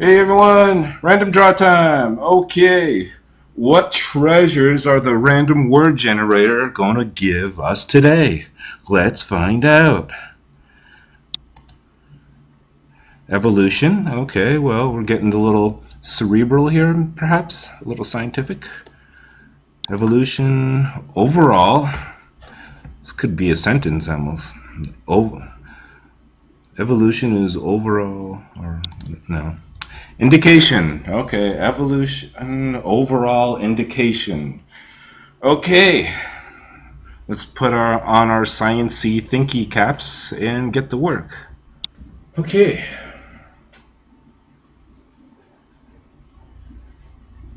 Hey everyone, random draw time. Okay, what treasures are the random word generator going to give us today? Let's find out. Evolution. Okay, well, we're getting a little cerebral here, perhaps, a little scientific. Evolution overall. This could be a sentence almost. Evolution is overall, or no. Indication. Okay, evolution, overall indication. Okay, let's put our science-y thinky caps and get to work. Okay.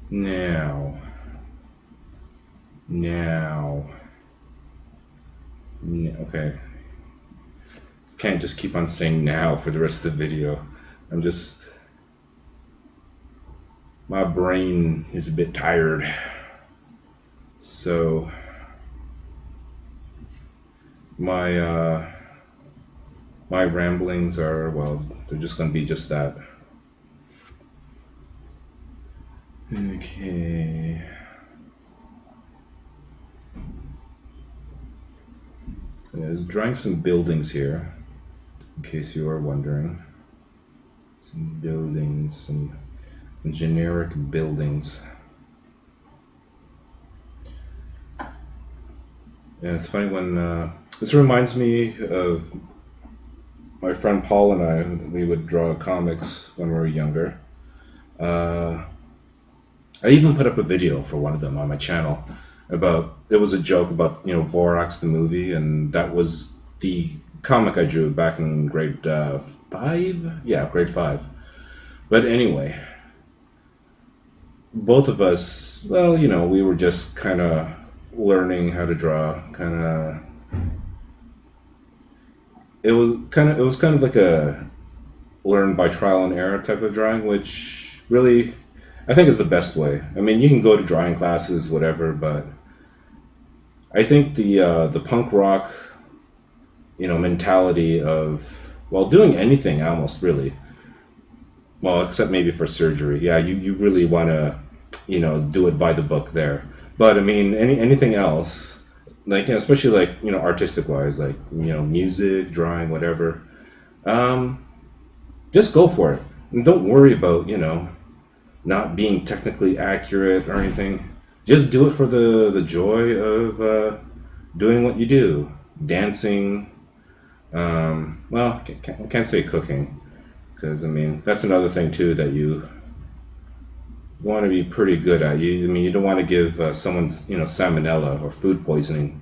Now. Okay. Can't just keep on saying now for the rest of the video. My brain is a bit tired. So my ramblings are, well, they're just going to be just that. Okay. I was drawing some buildings here, in case you are wondering. Some buildings, some generic buildings. Yeah, it's funny when this reminds me of my friend Paul and I. We would draw comics when we were younger. I even put up a video for one of them on my channel about, it was a joke about, Vorax the movie, and that was the comic I drew back in grade 5? Yeah, grade 5. But anyway, both of us, well, we were just kind of learning how to draw, it was kind of like a learn by trial and error type of drawing, which really I think is the best way. I mean, you can go to drawing classes, whatever, but I think the punk rock, mentality of, well, doing anything almost really, well, except maybe for surgery. Yeah, you really want to, do it by the book there. But I mean, anything else, like, especially like, artistic wise, like, music, drawing, whatever, just go for it. And don't worry about, not being technically accurate or anything. Just do it for the joy of doing what you do. Dancing, well, I can't say cooking, because, I mean, that's another thing, too, that you want to be pretty good at. You don't want to give someone, salmonella or food poisoning.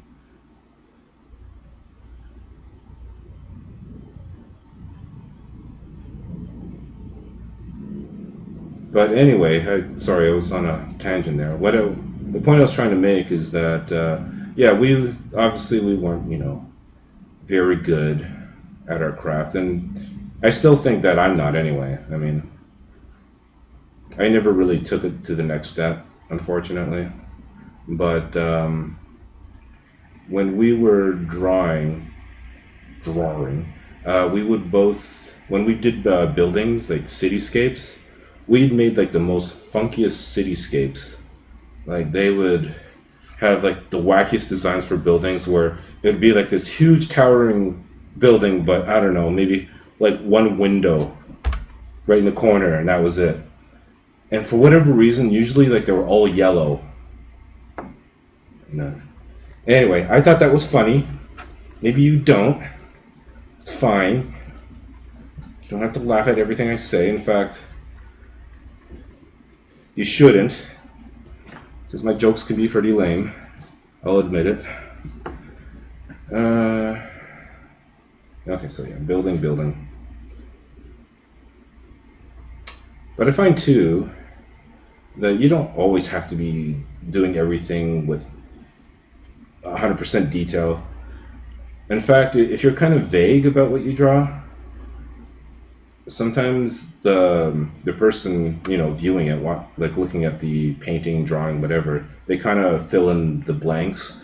But anyway, sorry, I was on a tangent there. The point I was trying to make is that, yeah, we weren't, very good at our craft, and I still think that I'm not anyway. I mean, I never really took it to the next step, unfortunately. But when we were drawing, we would both, when we did buildings, like cityscapes, we'd made like the most funkiest cityscapes. Like they would have like the wackiest designs for buildings where it would be like this huge towering building, but I don't know, maybe like one window right in the corner, and that was it. And for whatever reason, usually like they were all yellow. No. Anyway, I thought that was funny. Maybe you don't. It's fine. You don't have to laugh at everything I say. In fact, you shouldn't, because my jokes can be pretty lame. I'll admit it. Okay, so yeah, building. But I find too that you don't always have to be doing everything with 100% detail. In fact, if you're kind of vague about what you draw, sometimes the person, viewing it, like looking at the painting, drawing, whatever, they kind of fill in the blanks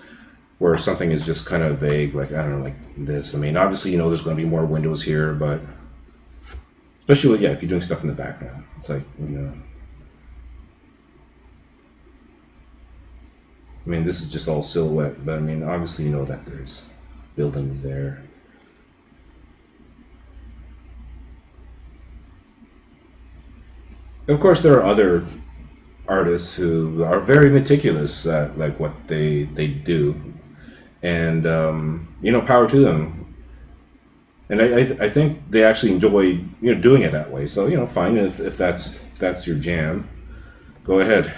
where something is just kind of vague, like, I don't know, like this. I mean, obviously, there's going to be more windows here, but Especially, yeah, if you're doing stuff in the background. It's like, I mean, this is just all silhouette, but I mean, obviously you know that there's buildings there. Of course, there are other artists who are very meticulous at like what they do, and power to them. And I think they actually enjoy doing it that way. So fine if that's your jam, go ahead,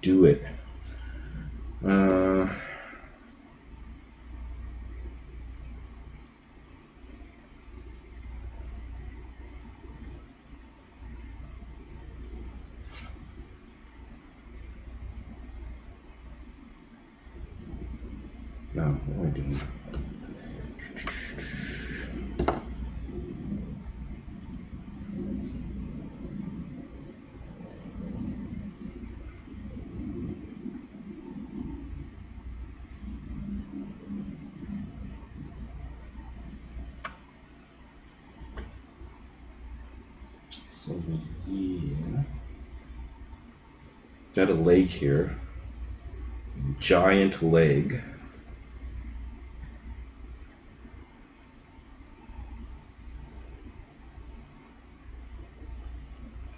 do it. Uh, no, what am I doing? So yeah, got a leg here, giant leg.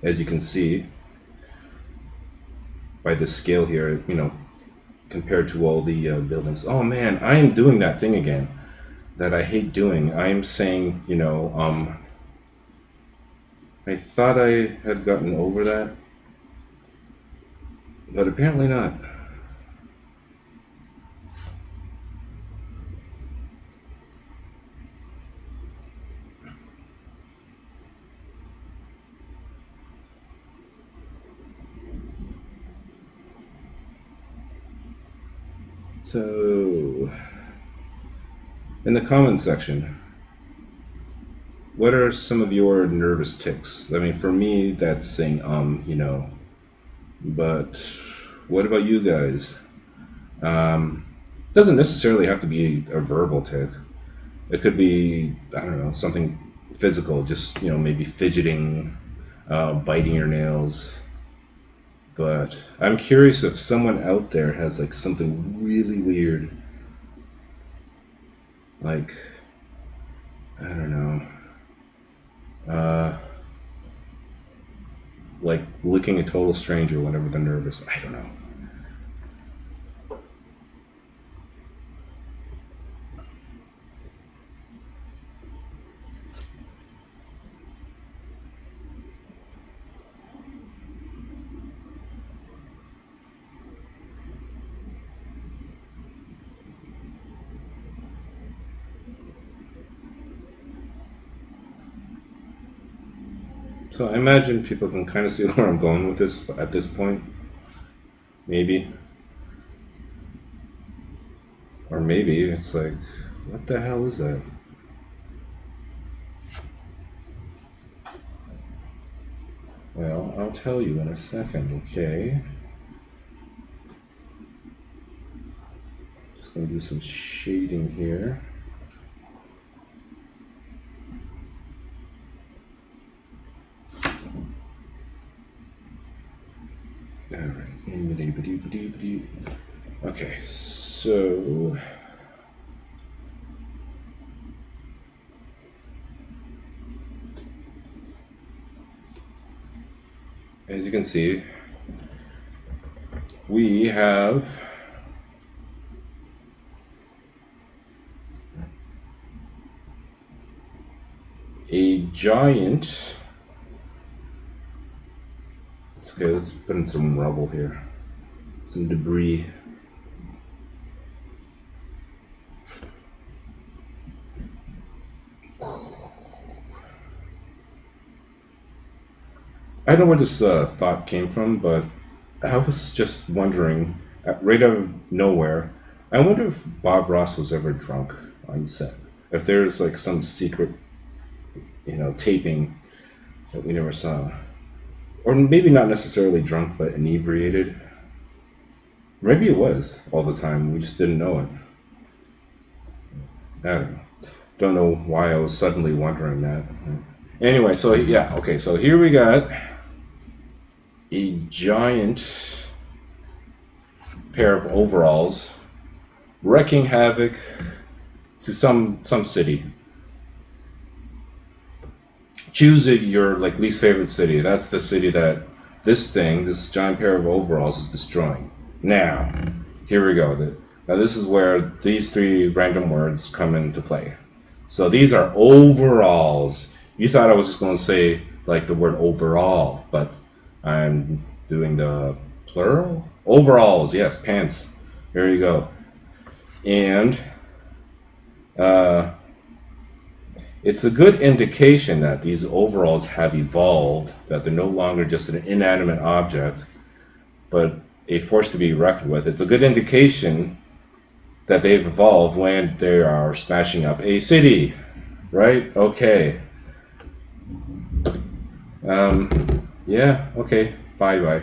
As you can see by the scale here, compared to all the buildings. Oh man, I am doing that thing again that I hate doing. I am saying, I thought I had gotten over that, but apparently not. So, in the comment section, what are some of your nervous tics? I mean, for me, that's saying, but what about you guys? Doesn't necessarily have to be a verbal tic. It could be, I don't know, something physical, just, maybe fidgeting, biting your nails. But I'm curious if someone out there has like something really weird, like, I don't know, uh, like licking a total stranger whenever they're nervous. I don't know. So I imagine people can kind of see where I'm going with this at this point. Maybe. Or maybe it's like, what the hell is that? Well, I'll tell you in a second, okay? Just gonna do some shading here. Alright. Okay, so as you can see, we have a giant. Okay, let's put in some rubble here, some debris. I don't know where this thought came from, but I was just wondering, right out of nowhere, I wonder if Bob Ross was ever drunk on set. If there's like some secret, taping that we never saw. Or maybe not necessarily drunk, but inebriated. Maybe it was all the time, we just didn't know it. I don't know. Don't know why I was suddenly wondering that. Anyway, so yeah, okay, so here we got a giant pair of overalls wrecking havoc to some city. Choose your like least favorite city. That's the city that this giant pair of overalls is destroying. Now, here we go. Now this is where these three random words come into play. So these are overalls. You thought I was just going to say like the word overall, but I'm doing the plural. Overalls, yes, pants. There you go. And uh, it's a good indication that these overalls have evolved, that they're no longer just an inanimate object, but a force to be reckoned with. It's a good indication that they've evolved when they are smashing up a city, right? Okay. Yeah, okay. Bye bye.